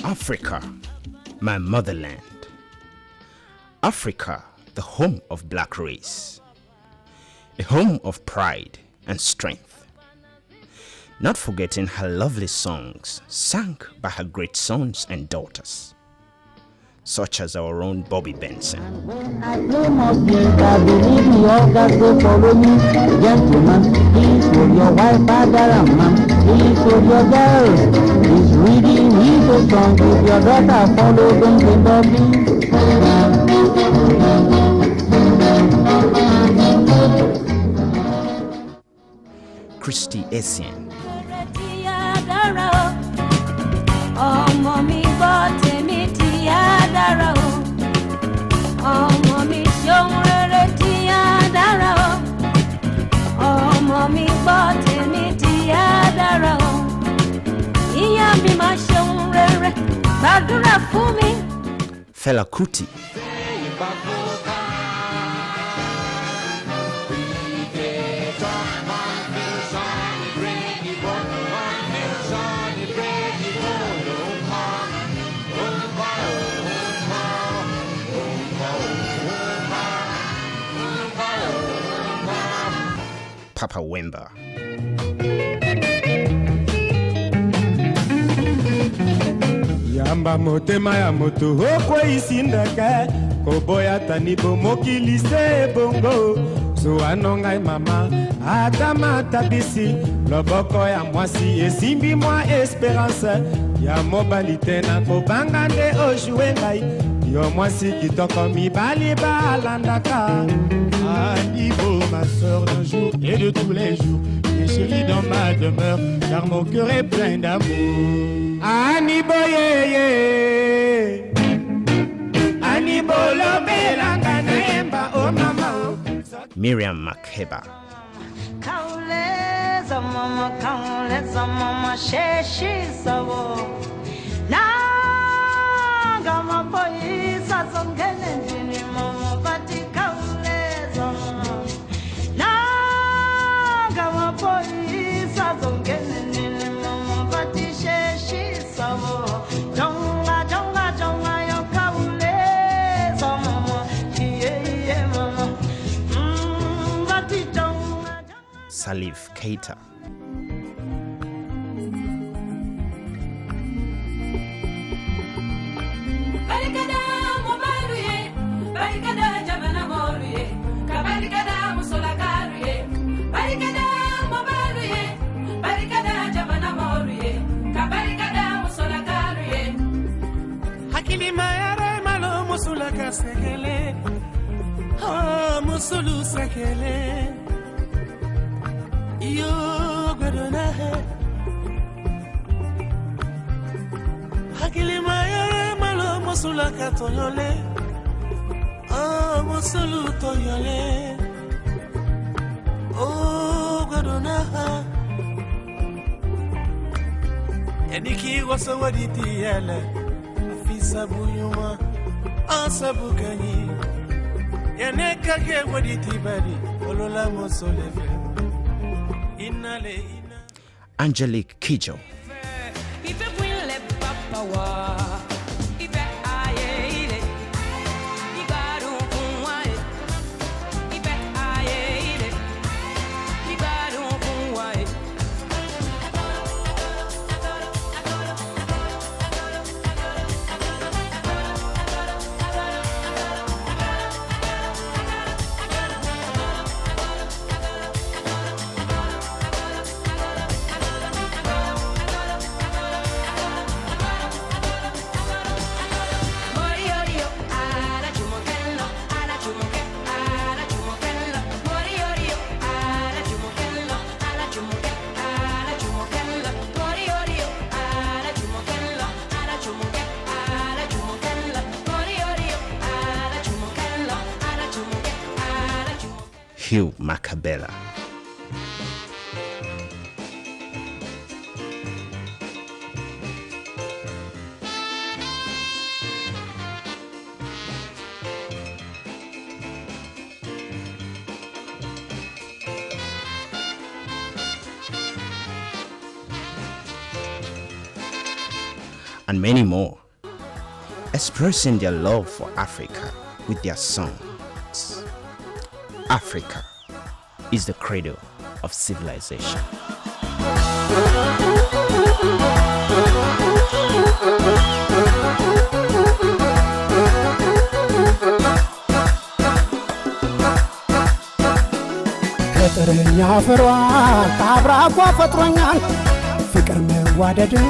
Africa, my motherland. Africa, the home of black race. A home of pride and strength. Not forgetting her lovely songs sung by her great sons and daughters, such as our own Bobby Benson. When I play music, I believe me all that they follow me. Gentlemen, please hold your wife, father and mom. Please hold your girls. He's reading, he's a song. If your daughter follow, don't be lovely. Christy Essien. Fela Kuti. Papa Wemba. Yamba motema ya moto okwe isindaka koboya tanibo mokilise bongo so anongai mama atama tabisi loboko ya mwasi esimbi mwa esperance ya mobalite na kobanga nde ojue ngai yo mwasi kitoko mibali balandaka Anibo, ma sœur d'un jour et de tous les jours, et chérie dans ma demeure, car mon cœur est plein d'amour. Anibo, Anibo, l'obélanga naemba, oh maman. Miriam Makeba. Kauleza mama, sheshi sabo. Nanga mapoisa zongene njini mama, pati kauleza mama. Nanga mapoisa zongene njini mama, pati sheshi sabo. Jonga yo kauleza mama, iye mama. Pati jonga. Salif Keita. Sekele, oh musulu sekele, yo godona he, hakili maya malo musula katoyole, oh musulu toyole, oh godona ha, eniki wasawadi yele, afisa buyuma. Ansabukani yaneka ke waditi bari olola mosolefe inale Angelique Kijo. Hugh Mackabella. And many more, expressing their love for Africa with their songs. Africa is the cradle of civilization. ከጥርኛ ፍሯ ካብራኳ ፈጥሮኛል ፍቅር መዋደድን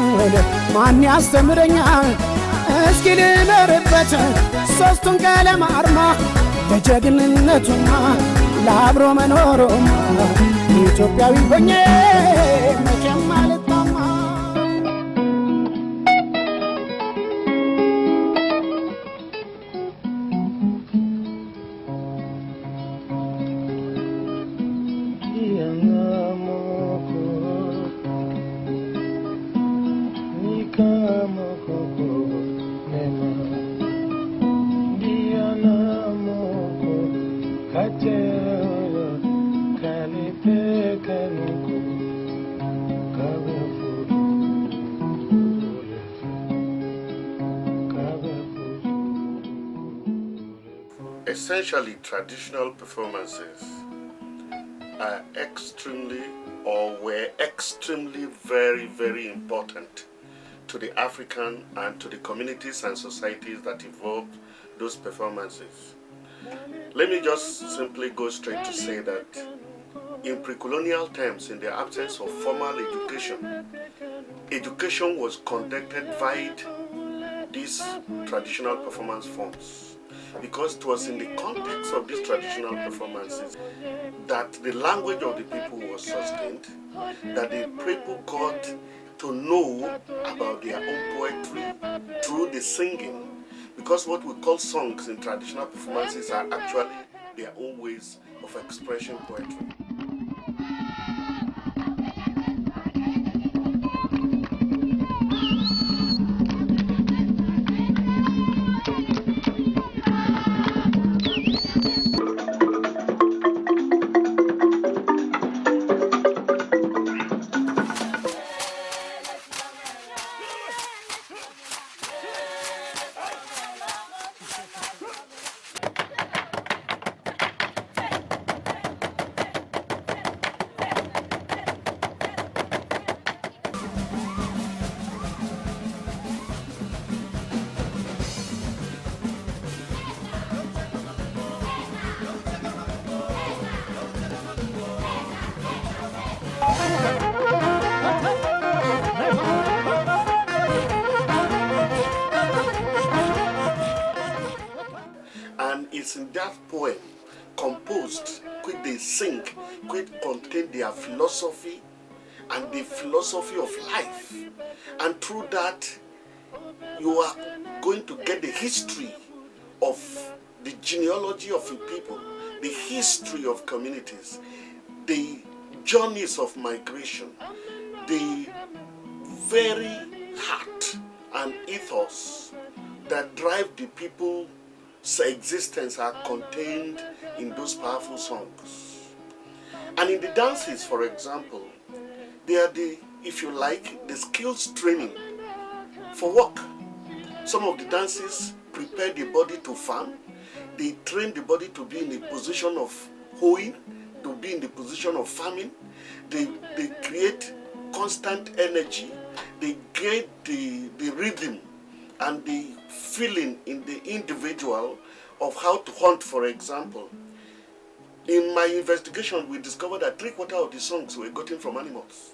ማን ያስተምረኛል እስኪ ልኖርበት ሶስቱን ቀለም አርማ ለጀግንነቱማ ለአብሮ መኖሩማ ኢትዮጵያዊ ሆኜ መቼም አልታማ Essentially, traditional performances are were extremely very, very important to the African and to the communities and societies that evolved those performances. Let me just simply go straight to say that in pre-colonial times, in the absence of formal education, education was conducted via these traditional performance forms. Because it was in the context of these traditional performances that the language of the people was sustained, that the people got to know about their own poetry through the singing. Because what we call songs in traditional performances are actually their own ways of expressing poetry. And it's in that poem composed which they sing, which contain their philosophy and the philosophy of life. And through that, you are going to get the history of the genealogy of a people, the history of communities, the journeys of migration, the very heart and ethos that drive the people's existence are contained in those powerful songs. And in the dances, for example, they are the, if you like, the skills training for work. Some of the dances prepare the body to farm. They train the body to be in a position of hoeing, to be in the position of farming. They create constant energy. They create the rhythm and the feeling in the individual of how to hunt, for example. In my investigation, we discovered that 3/4 of the songs were gotten from animals,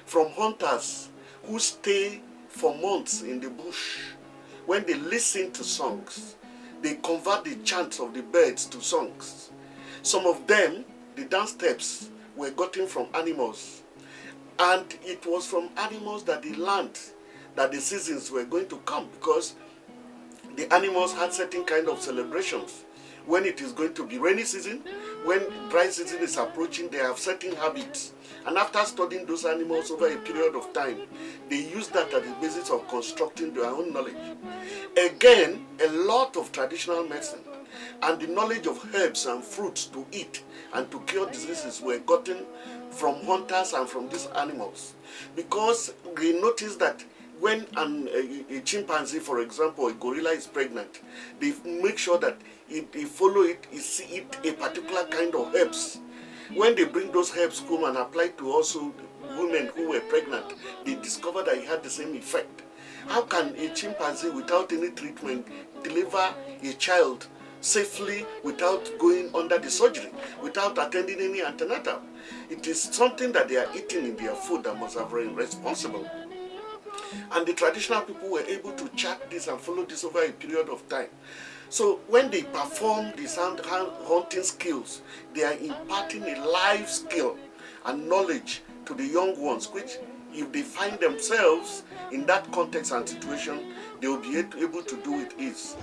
from hunters who stay for months in the bush. When they listen to songs, they convert the chants of the birds to songs. Some of them, the dance steps, were gotten from animals. And it was from animals that they learned that the seasons were going to come, because the animals had certain kind of celebrations. When it is going to be rainy season, when dry season is approaching, they have certain habits. And after studying those animals over a period of time, they use that as the basis of constructing their own knowledge. Again, a lot of traditional medicine and the knowledge of herbs and fruits to eat and to cure diseases were gotten from hunters and from these animals. Because they noticed that when a chimpanzee, for example, a gorilla is pregnant, they make sure that they follow it, eat a particular kind of herbs. When they bring those herbs home and apply to also women who were pregnant, they discovered that it had the same effect. How can a chimpanzee, without any treatment, deliver a child safely without going under the surgery, without attending any antenatal? It is something that they are eating in their food that must have been responsible. And the traditional people were able to chart this and follow this over a period of time. So when they perform these hunting skills, they are imparting a life skill and knowledge to the young ones, which if they find themselves in that context and situation, they will be able to do with ease.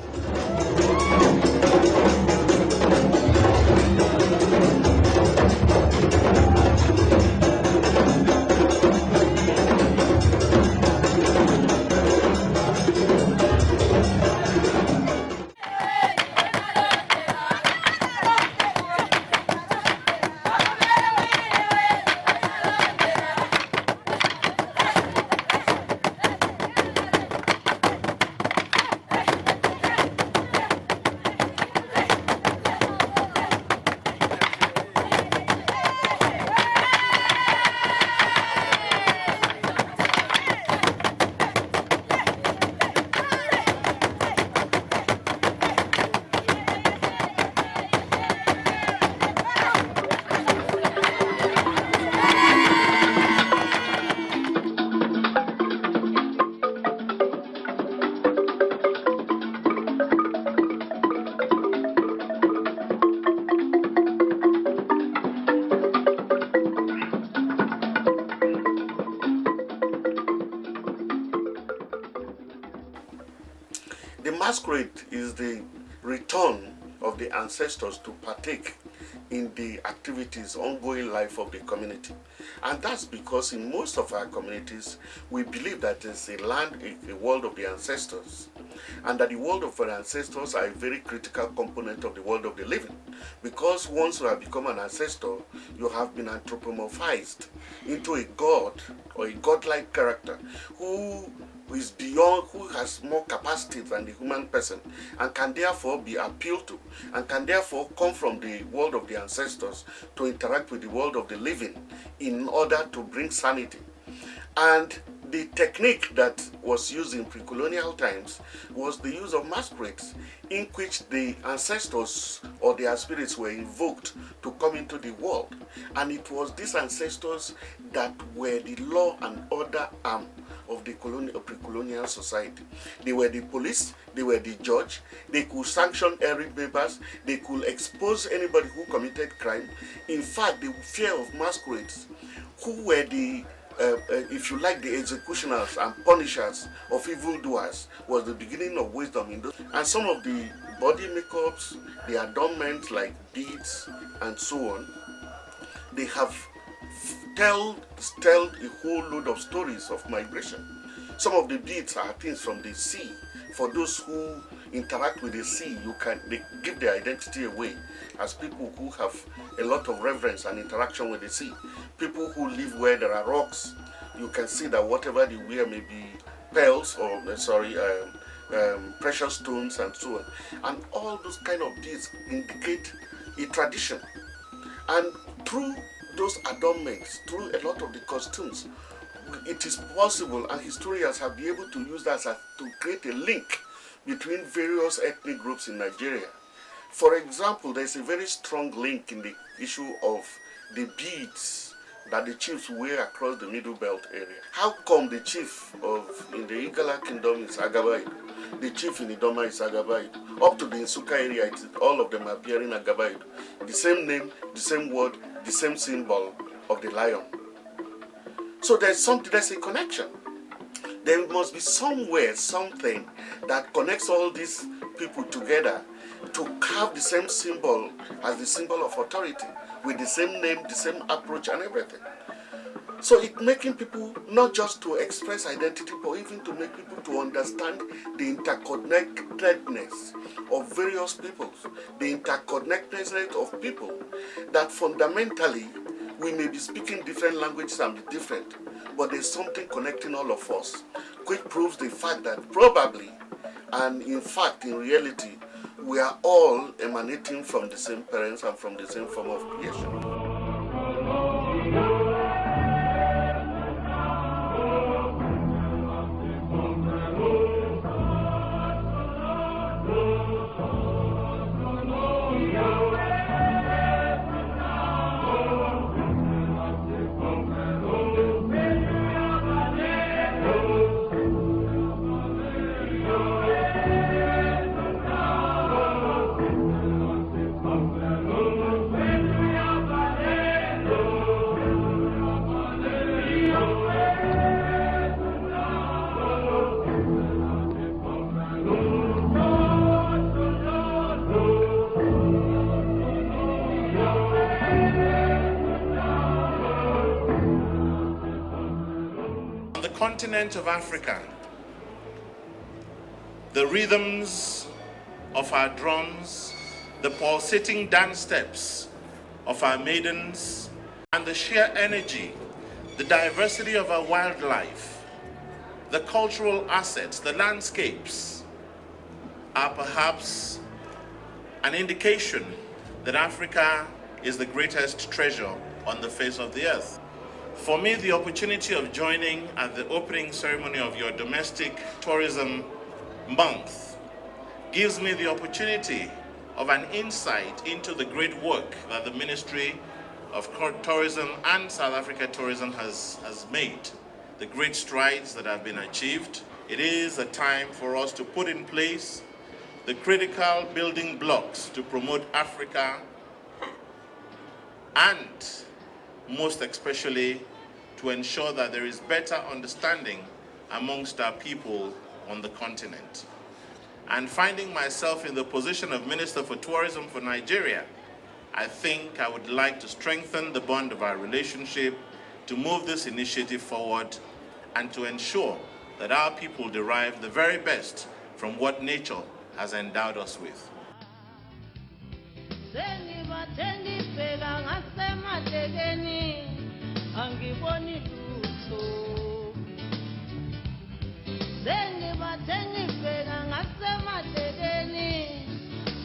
The masquerade is the return of the ancestors to partake in the activities, ongoing life of the community. And that's because in most of our communities, we believe that there's a land, a world of the ancestors, and that the world of our ancestors are a very critical component of the world of the living. Because once you have become an ancestor, you have been anthropomorphized into a god or a godlike character who is beyond, who has more capacity than the human person, and can therefore be appealed to, and can therefore come from the world of the ancestors to interact with the world of the living in order to bring sanity. And the technique that was used in pre-colonial times was the use of masquerades, in which the ancestors or their spirits were invoked to come into the world. And it was these ancestors that were the law and order arm of the pre-colonial society. They were the police, they were the judge, they could sanction error members, they could expose anybody who committed crime. In fact, the fear of masquerades, who were the if you like, the executioners and punishers of evildoers, was the beginning of wisdom in those. And some of the body makeups, the adornments like beads and so on, they have tell a whole load of stories of migration. Some of the beads are things from the sea. For those who interact with the sea, they give their identity away as people who have a lot of reverence and interaction with the sea. People who live where there are rocks, you can see that whatever they wear may be pearls or precious stones and so on. And all those kind of beads indicate a tradition. And through those adornments, through a lot of the costumes, it is possible, and historians have been able to use that to create a link between various ethnic groups in Nigeria. For example, there's a very strong link in the issue of the beads that the chiefs wear across the Middle Belt area. How come the chief in the Igala kingdom is Agabaid, the chief in Idoma is Agabaid, up to the Nsukka area, all of them are bearing Agabaid, the same name, the same word, the same symbol of the lion. So there's a connection. There must be somewhere something that connects all these people together to carve the same symbol as the symbol of authority, with the same name, the same approach and everything. So it's making people not just to express identity, but even to make people to understand the interconnectedness of various peoples, the interconnectedness of people, that fundamentally we may be speaking different languages and be different, but there's something connecting all of us, which proves the fact that probably, and in fact, in reality, we are all emanating from the same parents and from the same form of creation. Continent of Africa, the rhythms of our drums, the pulsating dance steps of our maidens, and the sheer energy, the diversity of our wildlife, the cultural assets, the landscapes, are perhaps an indication that Africa is the greatest treasure on the face of the earth. For me, the opportunity of joining at the opening ceremony of your domestic tourism month gives me the opportunity of an insight into the great work that the Ministry of Tourism and South Africa Tourism has made, the great strides that have been achieved. It is a time for us to put in place the critical building blocks to promote Africa, and most especially to ensure that there is better understanding amongst our people on the continent. And finding myself in the position of Minister for Tourism for Nigeria, I think I would like to strengthen the bond of our relationship, to move this initiative forward, and to ensure that our people derive the very best from what nature has endowed us with. Angiboni lutho sengibathengi bheka ngasemadleleni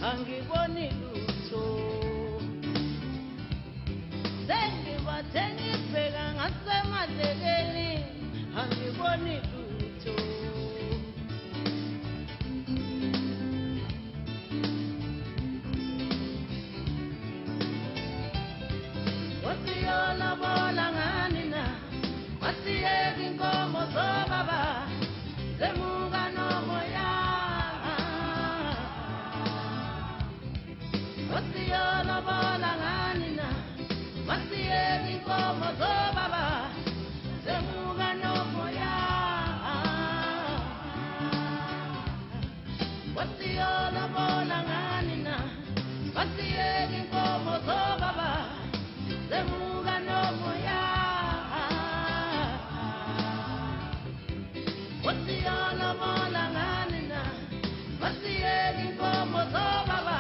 angiboni lutho sengibathengi bheka ngasemadleleni angiboni lutho Wasiyola bola ngani na Wasiyeki inkomo zobaba Zemuka nomoya Wasiyola bola ngani na Wasiyeki inkomo zobaba Zemuka nomoya Wasiyola bola ngani na Wasiyeki inkomo zobaba Zemuka nomoya Wasiyola bola ngani na Wasiyeki inkomo zobaba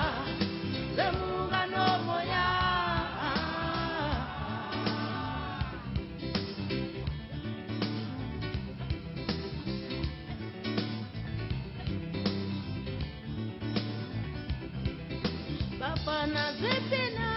Zemuka nomoya Bafana zetina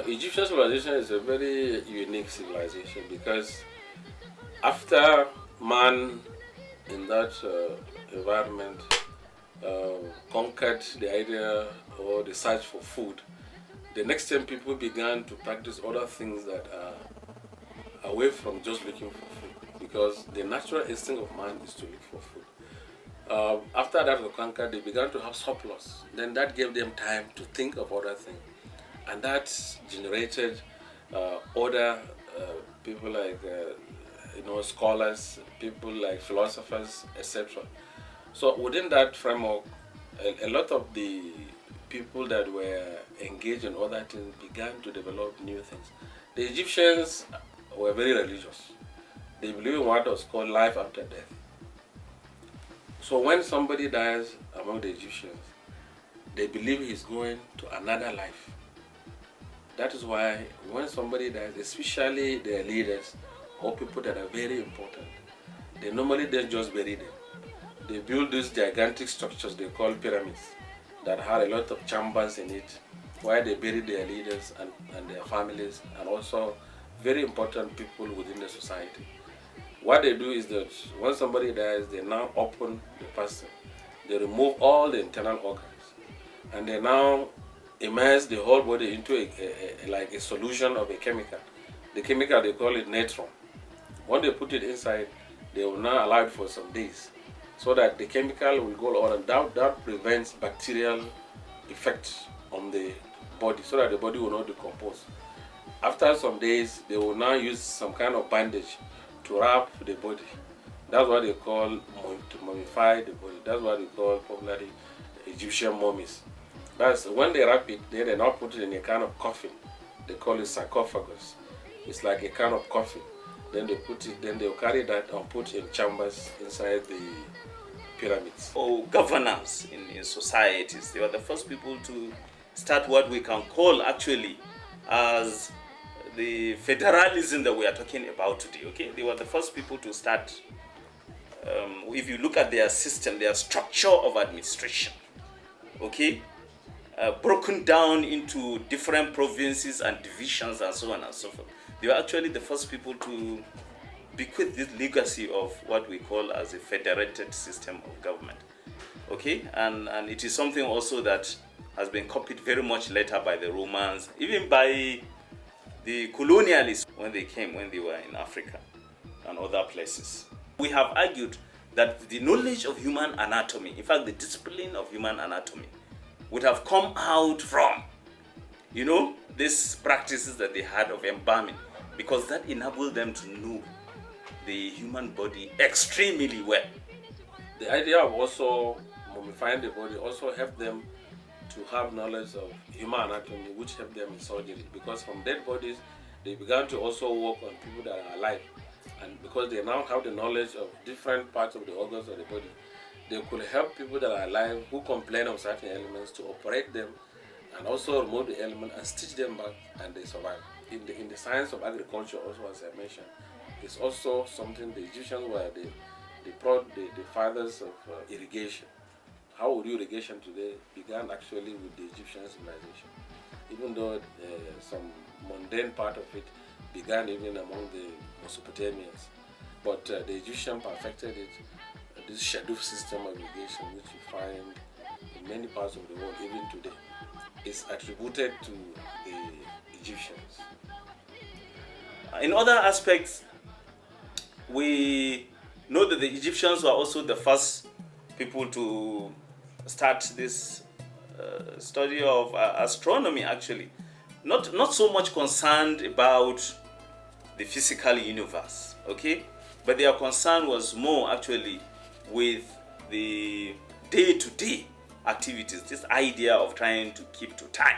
Egyptian civilization is a very unique civilization because after man in that environment conquered the idea or the search for food, the next time people began to practice other things that are away from just looking for food, because the natural instinct of man is to look for food. After that was conquered, they began to have surplus. Then that gave them time to think of other things. And that generated other people like, scholars, people like philosophers, etc. So within that framework, a lot of the people that were engaged in other things began to develop new things. The Egyptians were very religious. They believe in what was called life after death. So when somebody dies among the Egyptians, they believe he's going to another life. That is why when somebody dies, especially their leaders or people that are very important, they normally don't just bury them. They build these gigantic structures they call pyramids that had a lot of chambers in it, where they bury their leaders and their families, and also very important people within the society. What they do is that when somebody dies, they now open the person. They remove all the internal organs, and they now immerse the whole body into a solution of a chemical. The chemical, they call it natron. When they put it inside, they will now allow it for some days, so that the chemical will go on, and that prevents bacterial effects on the body, so that the body will not decompose. After some days, they will now use some kind of bandage to wrap the body. That's what they call to mummify the body. That's what they call popularly Egyptian mummies. That's when they wrap it, then they now put it in a kind of coffin. They call it sarcophagus. It's like a kind of coffin. Then they put it, then they'll carry that and put in chambers inside the pyramids. Governance in societies, they were the first people to start what we can call actually as the federalism that we are talking about today. Okay, they were the first people to start. If you look at their system, their structure of administration, okay, broken down into different provinces and divisions and so on and so forth. They were actually the first people to bequeath this legacy of what we call as a federated system of government. Okay, and it is something also that has been copied very much later by the Romans, even by the colonialists when they were in Africa and other places. We have argued that the knowledge of human anatomy, in fact the discipline of human anatomy, would have come out from, these practices that they had of embalming, because that enabled them to know the human body extremely well. The idea of also mummifying the body also helped them to have knowledge of human anatomy, which helped them in surgery, because from dead bodies they began to also work on people that are alive, and because they now have the knowledge of different parts of the organs of the body, they could help people that are alive who complain of certain elements to operate them and also remove the element and stitch them back, and they survive. In the science of agriculture, also as I mentioned, it's also something the Egyptians were the fathers of irrigation. How we do irrigation today began actually with the Egyptian civilization, even though some mundane part of it began even among the Mesopotamians. But the Egyptians perfected it, this Shaduf system of irrigation, which you find in many parts of the world even today, is attributed to the Egyptians. In other aspects, we know that the Egyptians were also the first people to start this study of astronomy, actually. Not so much concerned about the physical universe, okay? But their concern was more actually with the day-to-day activities, this idea of trying to keep to time.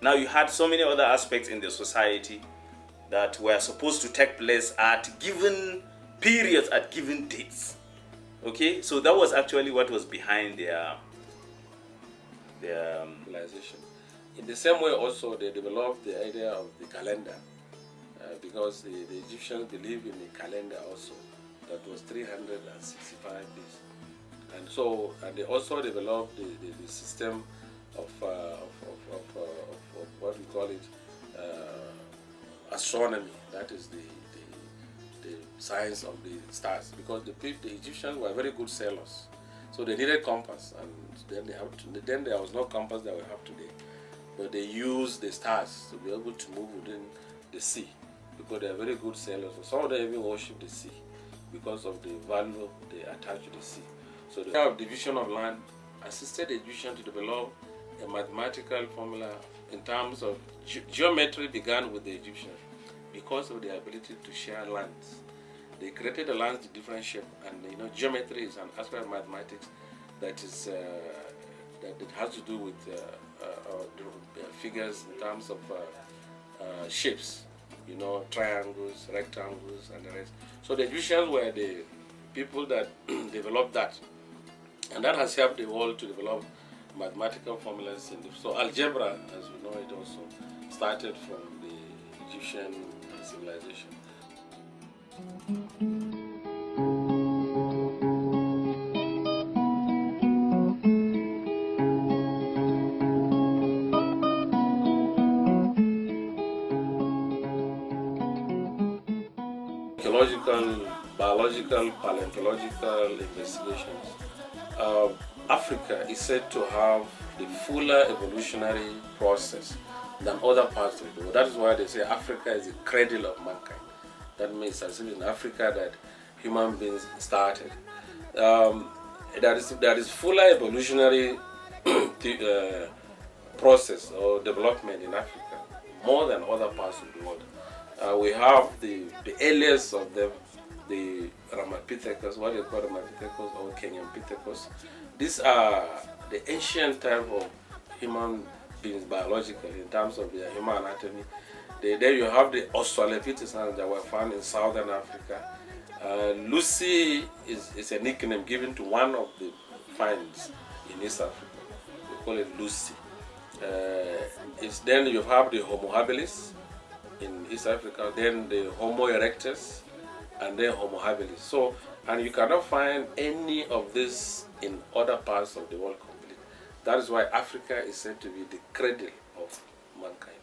Now you had so many other aspects in the society that were supposed to take place at given periods, at given dates. Okay, so that was actually what was behind their civilization. In the same way also they developed the idea of the calendar, because the Egyptians believed in a calendar also that was 365 days. And they also developed the system of what we call it astronomy, that is the science of the stars, because the Egyptians were very good sailors, so they needed compass, and then there was no compass that we have today, but they used the stars to be able to move within the sea, because they are very good sailors. So some of them even worship the sea, because of the value they attach to the sea. So they have division of land, assisted the Egyptians to develop a mathematical formula in terms of geometry began with the Egyptians because of their ability to share lands. They created the lands in different shape, and geometry is an aspect of mathematics that is that it has to do with figures in terms of shapes, triangles, rectangles, and the rest. So the Egyptians were the people that developed that, and that has helped the world to develop mathematical formulas. So algebra, as we know it, also started from the Egyptian civilization. Archaeological, biological, paleontological investigations. Africa is said to have the fuller evolutionary process than other parts of the world. That is why they say Africa is the cradle of mankind. That means as in Africa that human beings started. There is fuller evolutionary process or development in Africa, more than other parts of the world. We have the earliest of them, the Ramapithecus, what they call Ramapithecus or Kenyapithecus. These are the ancient type of human beings biologically in terms of their human anatomy. There you have the Australopithecus that were found in southern Africa. Lucy is a nickname given to one of the finds in East Africa. We call it Lucy. Then you have the Homo habilis in East Africa, then the Homo erectus, and then Homo habilis. So, and you cannot find any of this in other parts of the world completely. That is why Africa is said to be the cradle of mankind.